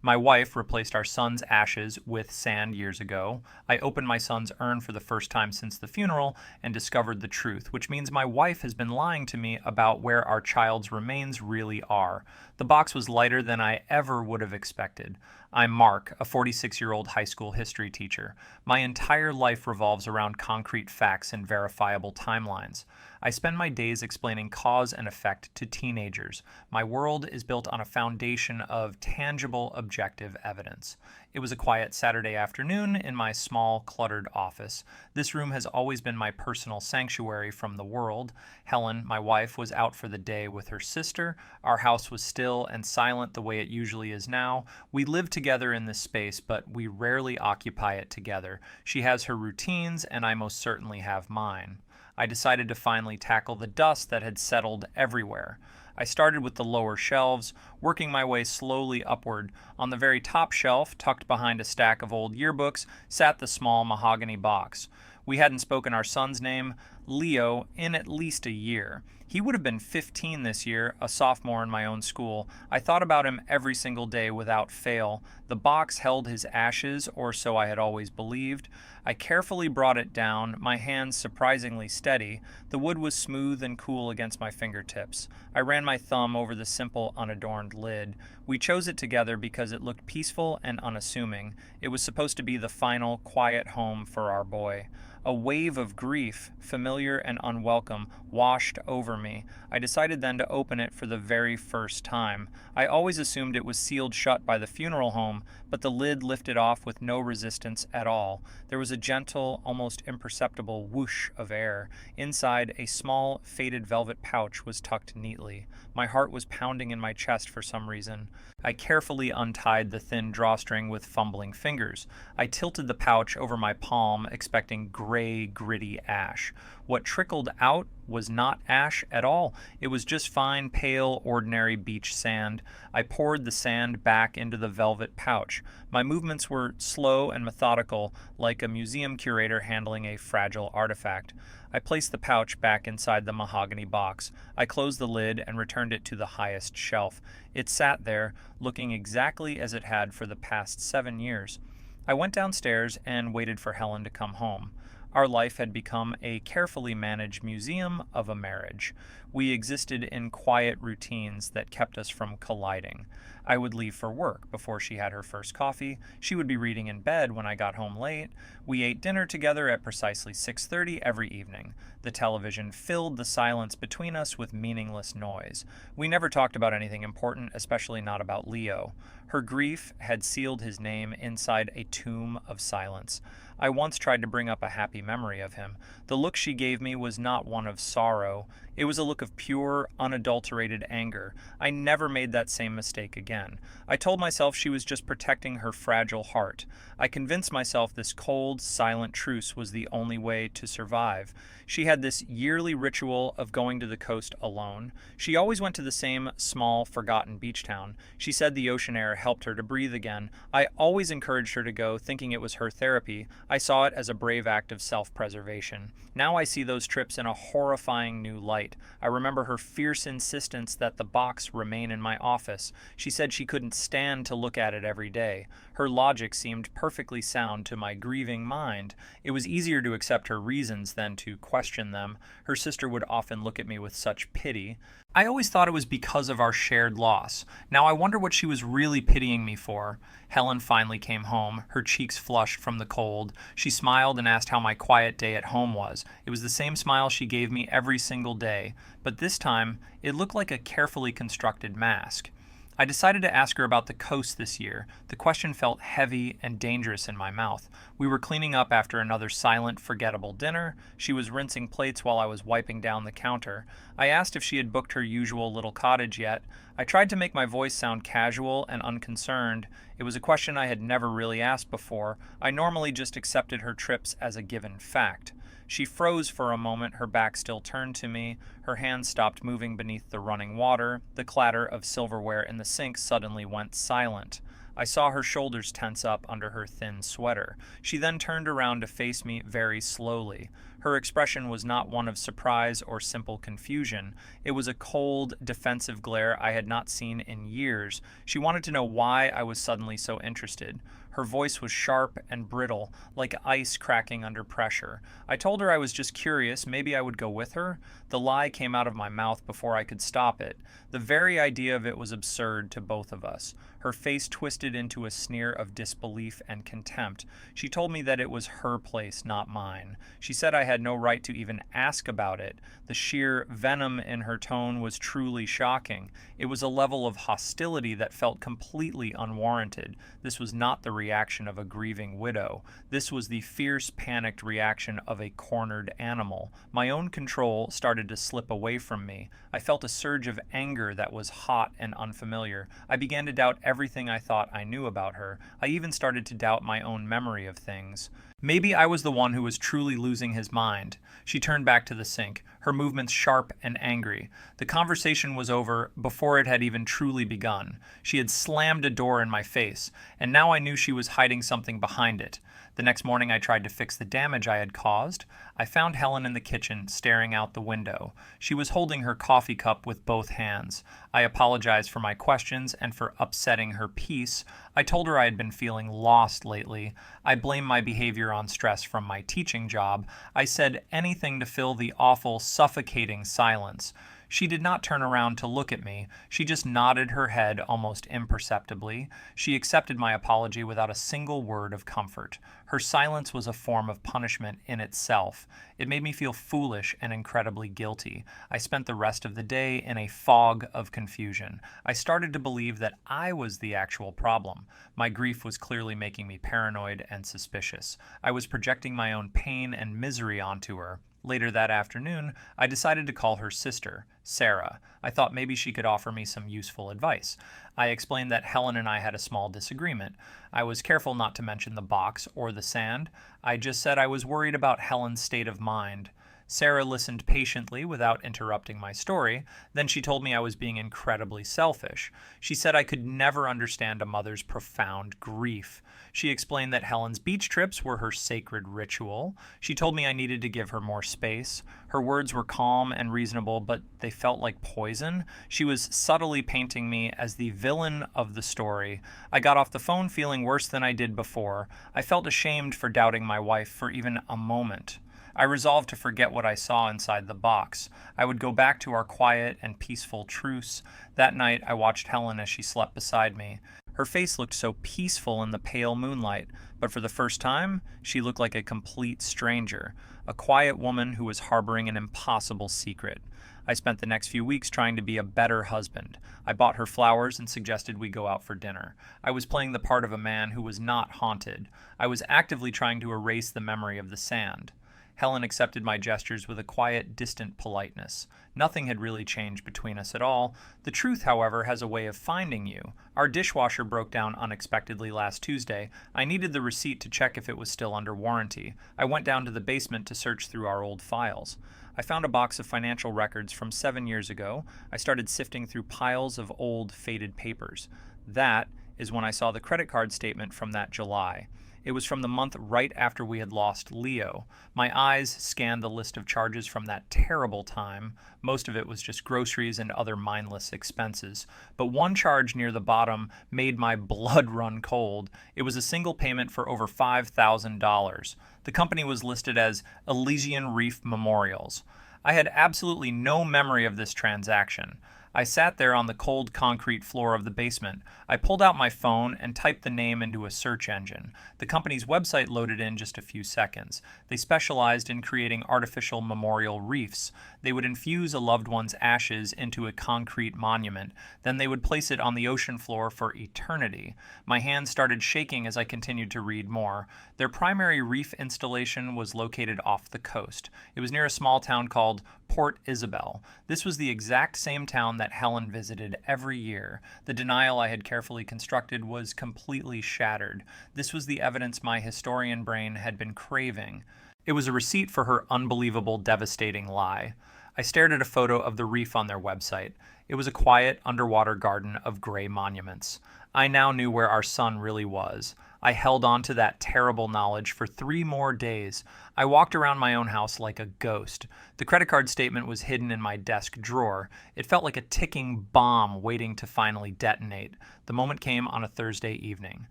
My wife replaced our son's ashes with sand years ago. I opened my son's urn for the first time since the funeral and discovered the truth, which means my wife has been lying to me about where our child's remains really are. The box was lighter than I ever would have expected. I'm Mark, a 46-year-old high school history teacher. My entire life revolves around concrete facts and verifiable timelines. I spend my days explaining cause and effect to teenagers. My world is built on a foundation of tangible, objective evidence. It was a quiet Saturday afternoon in my small, cluttered office. This room has always been my personal sanctuary from the world. Helen, my wife, was out for the day with her sister. Our house was still and silent the way it usually is now. We live together in this space, but we rarely occupy it together. She has her routines, and I most certainly have mine. I decided to finally tackle the dust that had settled everywhere. I started with the lower shelves, working my way slowly upward. On the very top shelf, tucked behind a stack of old yearbooks, sat the small mahogany box. We hadn't spoken our son's name, Leo, in at least a year. He would have been 15 this year, a sophomore in my own school. I thought about him every single day without fail. The box held his ashes, or so I had always believed. I carefully brought it down, my hands surprisingly steady. The wood was smooth and cool against my fingertips. I ran my thumb over the simple, unadorned lid. We chose it together because it looked peaceful and unassuming. It was supposed to be the final, quiet home for our boy. A wave of grief, familiar and unwelcome, washed over me. I decided then to open it for the very first time. I always assumed it was sealed shut by the funeral home, but the lid lifted off with no resistance at all. There was a gentle, almost imperceptible whoosh of air. Inside, a small, faded velvet pouch was tucked neatly. My heart was pounding in my chest for some reason. I carefully untied the thin drawstring with fumbling fingers. I tilted the pouch over my palm, expecting gray, gritty ash. What trickled out was not ash at all. It was just fine, pale, ordinary beach sand. I poured the sand back into the velvet pouch. My movements were slow and methodical, like a museum curator handling a fragile artifact. I placed the pouch back inside the mahogany box. I closed the lid and returned it to the highest shelf. It sat there, looking exactly as it had for the past 7 years. I went downstairs and waited for Helen to come home. Our life had become a carefully managed museum of a marriage. We existed in quiet routines that kept us from colliding. I would leave for work before she had her first coffee. She would be reading in bed when I got home late. We ate dinner together at precisely 6:30 every evening. The television filled the silence between us with meaningless noise. We never talked about anything important, especially not about Leo. Her grief had sealed his name inside a tomb of silence. I once tried to bring up a happy memory of him. The look she gave me was not one of sorrow. It was a look of pure, unadulterated anger. I never made that same mistake again. I told myself she was just protecting her fragile heart. I convinced myself this cold, silent truce was the only way to survive. She had this yearly ritual of going to the coast alone. She always went to the same small, forgotten beach town. She said the ocean air helped her to breathe again. I always encouraged her to go, thinking it was her therapy. I saw it as a brave act of self-preservation. Now I see those trips in a horrifying new light. I remember her fierce insistence that the box remain in my office. She said she couldn't stand to look at it every day. Her logic seemed perfectly sound to my grieving mind. It was easier to accept her reasons than to question them. Her sister would often look at me with such pity. I always thought it was because of our shared loss. Now I wonder what she was really pitying me for. Helen finally came home, her cheeks flushed from the cold. She smiled and asked how my quiet day at home was. It was the same smile she gave me every single day, but this time it looked like a carefully constructed mask. I decided to ask her about the coast this year. The question felt heavy and dangerous in my mouth. We were cleaning up after another silent, forgettable dinner. She was rinsing plates while I was wiping down the counter. I asked if she had booked her usual little cottage yet. I tried to make my voice sound casual and unconcerned. It was a question I had never really asked before. I normally just accepted her trips as a given fact. She froze for a moment, her back still turned to me. Her hands stopped moving beneath the running water. The clatter of silverware in the sink suddenly went silent. I saw her shoulders tense up under her thin sweater. She then turned around to face me very slowly. Her expression was not one of surprise or simple confusion. It was a cold, defensive glare I had not seen in years. She wanted to know why I was suddenly so interested. Her voice was sharp and brittle, like ice cracking under pressure. I told her I was just curious, maybe I would go with her. The lie came out of my mouth before I could stop it. The very idea of it was absurd to both of us. Her face twisted into a sneer of disbelief and contempt. She told me that it was her place, not mine. She said I had no right to even ask about it. The sheer venom in her tone was truly shocking. It was a level of hostility that felt completely unwarranted. This was not the reaction of a grieving widow. This was the fierce, panicked reaction of a cornered animal. My own control started to slip away from me. I felt a surge of anger that was hot and unfamiliar. I began to doubt everything I thought I knew about her. I even started to doubt my own memory of things. Maybe I was the one who was truly losing his mind. She turned back to the sink, her movements sharp and angry. The conversation was over before it had even truly begun. She had slammed a door in my face, and now I knew she was hiding something behind it. The next morning I tried to fix the damage I had caused. I found Helen in the kitchen, staring out the window. She was holding her coffee cup with both hands. I apologized for my questions and for upsetting her peace. I told her I had been feeling lost lately. I blamed my behavior on stress from my teaching job. I said anything to fill the awful, suffocating silence. She did not turn around to look at me. She just nodded her head almost imperceptibly. She accepted my apology without a single word of comfort. Her silence was a form of punishment in itself. It made me feel foolish and incredibly guilty. I spent the rest of the day in a fog of confusion. I started to believe that I was the actual problem. My grief was clearly making me paranoid and suspicious. I was projecting my own pain and misery onto her. Later that afternoon, I decided to call her sister, Sarah. I thought maybe she could offer me some useful advice. I explained that Helen and I had a small disagreement. I was careful not to mention the box or the sand. I just said I was worried about Helen's state of mind. Sarah listened patiently without interrupting my story. Then she told me I was being incredibly selfish. She said I could never understand a mother's profound grief. She explained that Helen's beach trips were her sacred ritual. She told me I needed to give her more space. Her words were calm and reasonable, but they felt like poison. She was subtly painting me as the villain of the story. I got off the phone feeling worse than I did before. I felt ashamed for doubting my wife for even a moment. I resolved to forget what I saw inside the box. I would go back to our quiet and peaceful truce. That night, I watched Helen as she slept beside me. Her face looked so peaceful in the pale moonlight, but for the first time, she looked like a complete stranger, a quiet woman who was harboring an impossible secret. I spent the next few weeks trying to be a better husband. I bought her flowers and suggested we go out for dinner. I was playing the part of a man who was not haunted. I was actively trying to erase the memory of the sand. Helen accepted my gestures with a quiet, distant politeness. Nothing had really changed between us at all. The truth, however, has a way of finding you. Our dishwasher broke down unexpectedly last Tuesday. I needed the receipt to check if it was still under warranty. I went down to the basement to search through our old files. I found a box of financial records from 7 years ago. I started sifting through piles of old, faded papers. That is when I saw the credit card statement from that July. It was from the month right after we had lost Leo. My eyes scanned the list of charges from that terrible time. Most of it was just groceries and other mindless expenses. But one charge near the bottom made my blood run cold. It was a single payment for over $5,000. The company was listed as Elysian Reef Memorials. I had absolutely no memory of this transaction. I sat there on the cold concrete floor of the basement. I pulled out my phone and typed the name into a search engine. The company's website loaded in just a few seconds. They specialized in creating artificial memorial reefs. They would infuse a loved one's ashes into a concrete monument. Then they would place it on the ocean floor for eternity. My hands started shaking as I continued to read more. Their primary reef installation was located off the coast. It was near a small town called Port Isabel. This was the exact same town that Helen visited every year. The denial I had carefully constructed was completely shattered. This was the evidence my historian brain had been craving. It was a receipt for her unbelievable, devastating lie. I stared at a photo of the reef on their website. It was a quiet, underwater garden of gray monuments. I now knew where our son really was. I held on to that terrible knowledge for 3 more days. I walked around my own house like a ghost. The credit card statement was hidden in my desk drawer. It felt like a ticking bomb waiting to finally detonate. The moment came on a Thursday evening.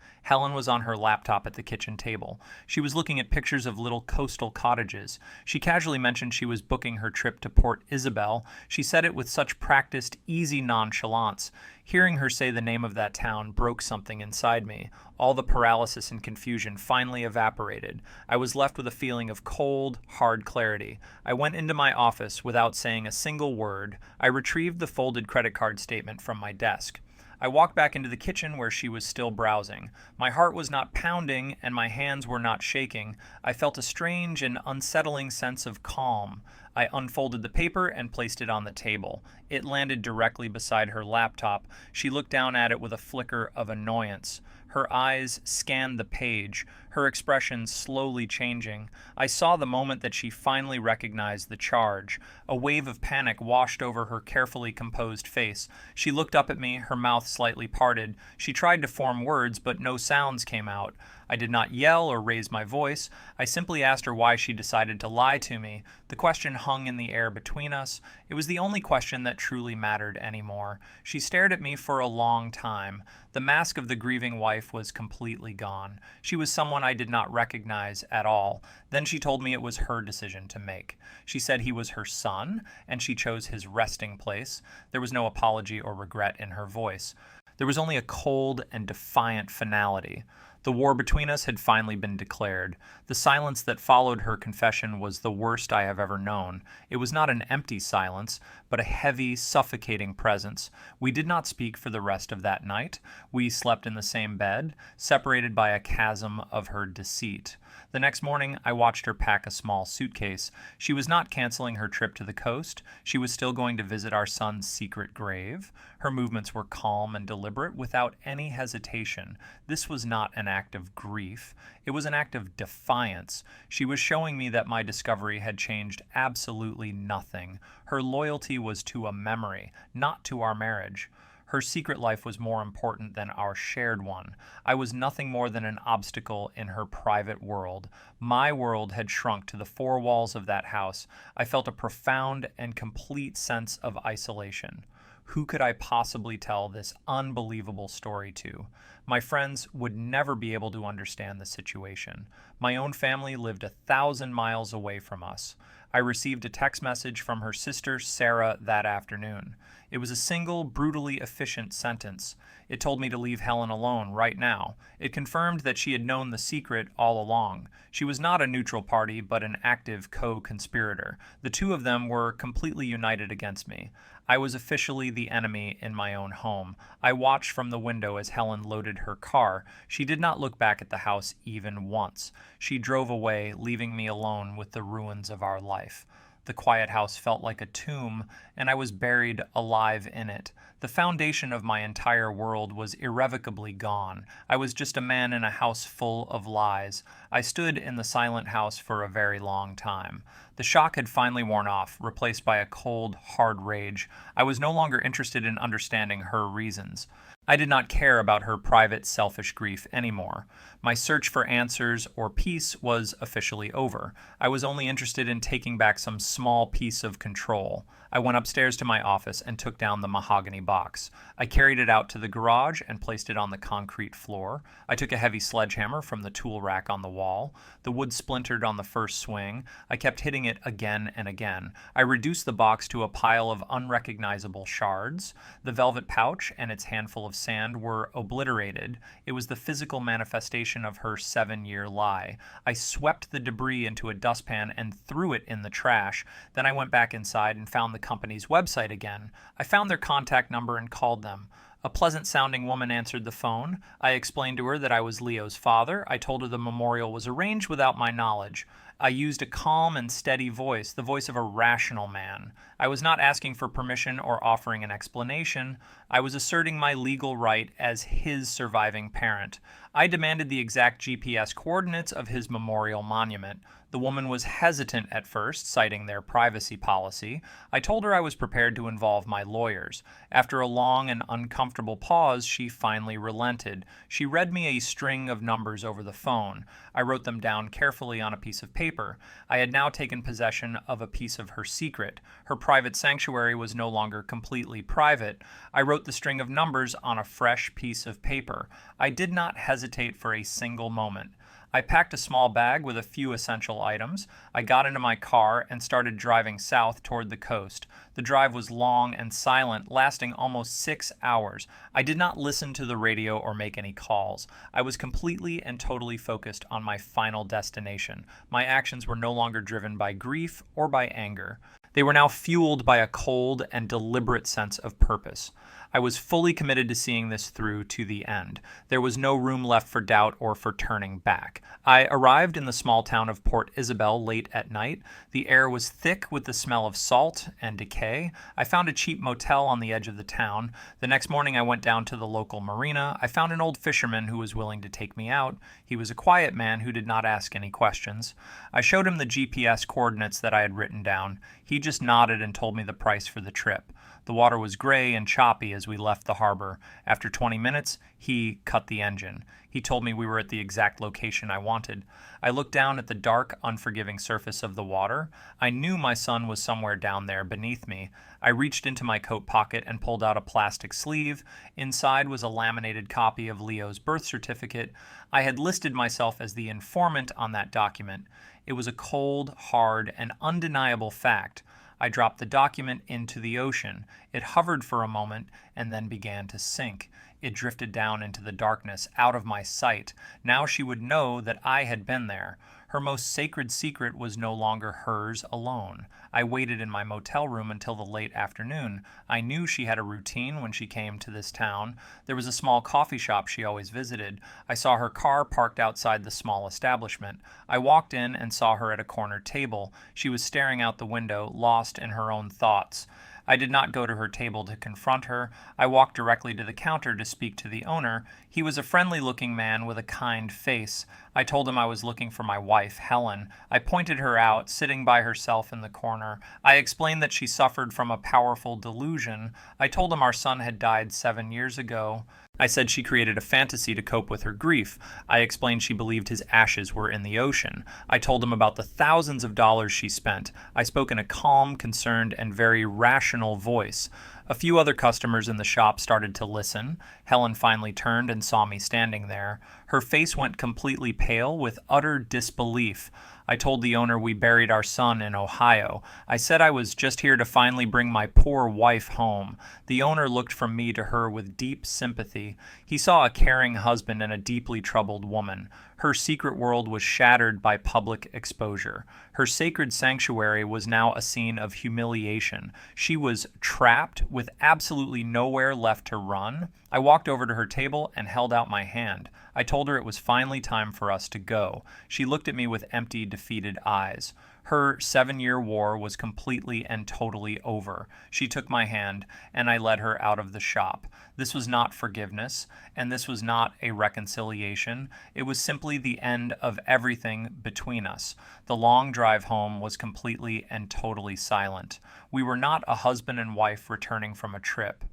Helen was on her laptop at the kitchen table. She was looking at pictures of little coastal cottages. She casually mentioned she was booking her trip to Port Isabel. She said it with such practiced, easy nonchalance. Hearing her say the name of that town broke something inside me. All the paralysis and confusion finally evaporated. I was left with a feeling of cold, hard clarity. I went into my office without saying a single word. I retrieved the folded credit card statement from my desk. I walked back into the kitchen where she was still browsing. My heart was not pounding and my hands were not shaking. I felt a strange and unsettling sense of calm. I unfolded the paper and placed it on the table. It landed directly beside her laptop. She looked down at it with a flicker of annoyance. Her eyes scanned the page, her expression slowly changing. I saw the moment that she finally recognized the charge. A wave of panic washed over her carefully composed face. She looked up at me, her mouth slightly parted. She tried to form words, but no sounds came out. I did not yell or raise my voice. I simply asked her why she decided to lie to me. The question hung in the air between us. It was the only question that truly mattered anymore. She stared at me for a long time. The mask of the grieving wife was completely gone. She was someone I did not recognize at all. Then she told me it was her decision to make. She said he was her son, and she chose his resting place. There was no apology or regret in her voice. There was only a cold and defiant finality. The war between us had finally been declared. The silence that followed her confession was the worst I have ever known. It was not an empty silence, but a heavy, suffocating presence. We did not speak for the rest of that night. We slept in the same bed, separated by a chasm of her deceit. The next morning, I watched her pack a small suitcase. She was not canceling her trip to the coast. She was still going to visit our son's secret grave. Her movements were calm and deliberate, without any hesitation. This was not an act of grief. It was an act of defiance. She was showing me that my discovery had changed absolutely nothing. Her loyalty was to a memory, not to our marriage. Her secret life was more important than our shared one. I was nothing more than an obstacle in her private world. My world had shrunk to the 4 walls of that house. I felt a profound and complete sense of isolation. Who could I possibly tell this unbelievable story to? My friends would never be able to understand the situation. My own family lived 1,000 miles away from us. I received a text message from her sister, Sarah, that afternoon. It was a single, brutally efficient sentence. It told me to leave Helen alone right now. It confirmed that she had known the secret all along. She was not a neutral party, but an active co-conspirator. The two of them were completely united against me. I was officially the enemy in my own home. I watched from the window as Helen loaded her car. She did not look back at the house even once. She drove away, leaving me alone with the ruins of our life. The quiet house felt like a tomb, and I was buried alive in it. The foundation of my entire world was irrevocably gone. I was just a man in a house full of lies. I stood in the silent house for a very long time. The shock had finally worn off, replaced by a cold, hard rage. I was no longer interested in understanding her reasons. I did not care about her private, selfish grief anymore. My search for answers or peace was officially over. I was only interested in taking back some small piece of control. I went upstairs to my office and took down the mahogany box. I carried it out to the garage and placed it on the concrete floor. I took a heavy sledgehammer from the tool rack on the wall. The wood splintered on the first swing. I kept hitting it again and again. I reduced the box to a pile of unrecognizable shards. The velvet pouch and its handful of sand were obliterated. It was the physical manifestation of her 7-year lie. I swept the debris into a dustpan and threw it in the trash. Then I went back inside and found the company's website again. I found their contact number and called them. A pleasant-sounding woman answered the phone. I explained to her that I was Leo's father. I told her the memorial was arranged without my knowledge. I used a calm and steady voice, the voice of a rational man. I was not asking for permission or offering an explanation. I was asserting my legal right as his surviving parent. I demanded the exact GPS coordinates of his memorial monument. The woman was hesitant at first, citing their privacy policy. I told her I was prepared to involve my lawyers. After a long and uncomfortable pause, she finally relented. She read me a string of numbers over the phone. I wrote them down carefully on a piece of paper. I had now taken possession of a piece of her secret. Her private sanctuary was no longer completely private. I wrote the string of numbers on a fresh piece of paper. I did not hesitate for a single moment. I packed a small bag with a few essential items. I got into my car and started driving south toward the coast. The drive was long and silent, lasting almost 6 hours. I did not listen to the radio or make any calls. I was completely and totally focused on my final destination. My actions were no longer driven by grief or by anger. They were now fueled by a cold and deliberate sense of purpose. I was fully committed to seeing this through to the end. There was no room left for doubt or for turning back. I arrived in the small town of Port Isabel late at night. The air was thick with the smell of salt and decay. I found a cheap motel on the edge of the town. The next morning I went down to the local marina. I found an old fisherman who was willing to take me out. He was a quiet man who did not ask any questions. I showed him the GPS coordinates that I had written down. He just nodded and told me the price for the trip. The water was gray and choppy as we left the harbor. After 20 minutes, he cut the engine. He told me we were at the exact location I wanted. I looked down at the dark, unforgiving surface of the water. I knew my son was somewhere down there beneath me. I reached into my coat pocket and pulled out a plastic sleeve. Inside was a laminated copy of Leo's birth certificate. I had listed myself as the informant on that document. It was a cold, hard, and undeniable fact. I dropped the document into the ocean. It hovered for a moment and then began to sink. It drifted down into the darkness, out of my sight. Now she would know that I had been there. Her most sacred secret was no longer hers alone. I waited in my motel room until the late afternoon. I knew she had a routine when she came to this town. There was a small coffee shop she always visited. I saw her car parked outside the small establishment. I walked in and saw her at a corner table. She was staring out the window, lost in her own thoughts. I did not go to her table to confront her. I walked directly to the counter to speak to the owner. He was a friendly-looking man with a kind face. I told him I was looking for my wife, Helen. I pointed her out, sitting by herself in the corner. I explained that she suffered from a powerful delusion. I told him our son had died 7 years ago. I said she created a fantasy to cope with her grief. I explained she believed his ashes were in the ocean. I told him about the thousands of dollars she spent. I spoke in a calm, concerned, and very rational voice. A few other customers in the shop started to listen. Helen finally turned and saw me standing there. Her face went completely pale with utter disbelief. I told the owner we buried our son in Ohio. I said I was just here to finally bring my poor wife home. The owner looked from me to her with deep sympathy. He saw a caring husband and a deeply troubled woman. Her secret world was shattered by public exposure. Her sacred sanctuary was now a scene of humiliation. She was trapped with absolutely nowhere left to run. I walked over to her table and held out my hand. I told her it was finally time for us to go. She looked at me with empty, defeated eyes. Her 7-year war was completely and totally over. She took my hand, and I led her out of the shop. This was not forgiveness, and this was not a reconciliation. It was simply the end of everything between us. The long drive home was completely and totally silent. We were not a husband and wife returning from a trip.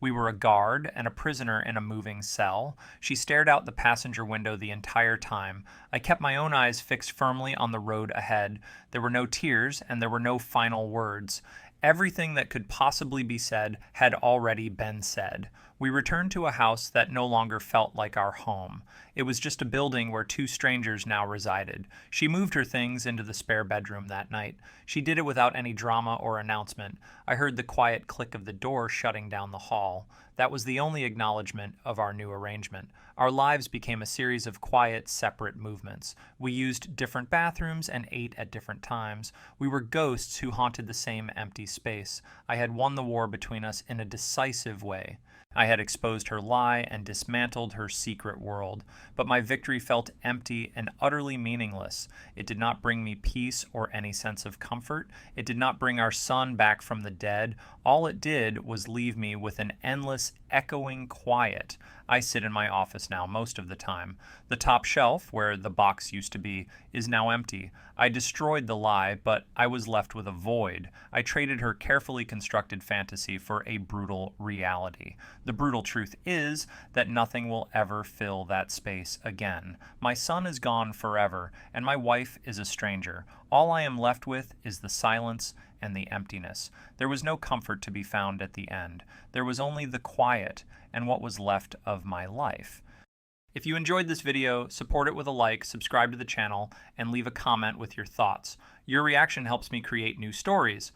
We were a guard and a prisoner in a moving cell. She stared out the passenger window the entire time. I kept my own eyes fixed firmly on the road ahead. There were no tears, and there were no final words. Everything that could possibly be said had already been said. We returned to a house that no longer felt like our home. It was just a building where 2 strangers now resided. She moved her things into the spare bedroom that night. She did it without any drama or announcement. I heard the quiet click of the door shutting down the hall. That was the only acknowledgement of our new arrangement. Our lives became a series of quiet, separate movements. We used different bathrooms and ate at different times. We were ghosts who haunted the same empty space. I had won the war between us in a decisive way. I had exposed her lie and dismantled her secret world. but my victory felt empty and utterly meaningless. It did not bring me peace or any sense of comfort. It did not bring our son back from the dead. All it did was leave me with an endless, echoing quiet. I sit in my office now most of the time. The top shelf, where the box used to be, is now empty. I destroyed the lie, but I was left with a void. I traded her carefully constructed fantasy for a brutal reality. The brutal truth is that nothing will ever fill that space again. My son is gone forever, and my wife is a stranger. All I am left with is the silence and the emptiness. There was no comfort to be found at the end. There was only the quiet and what was left of my life. If you enjoyed this video, support it with a like, subscribe to the channel, and leave a comment with your thoughts. Your reaction helps me create new stories.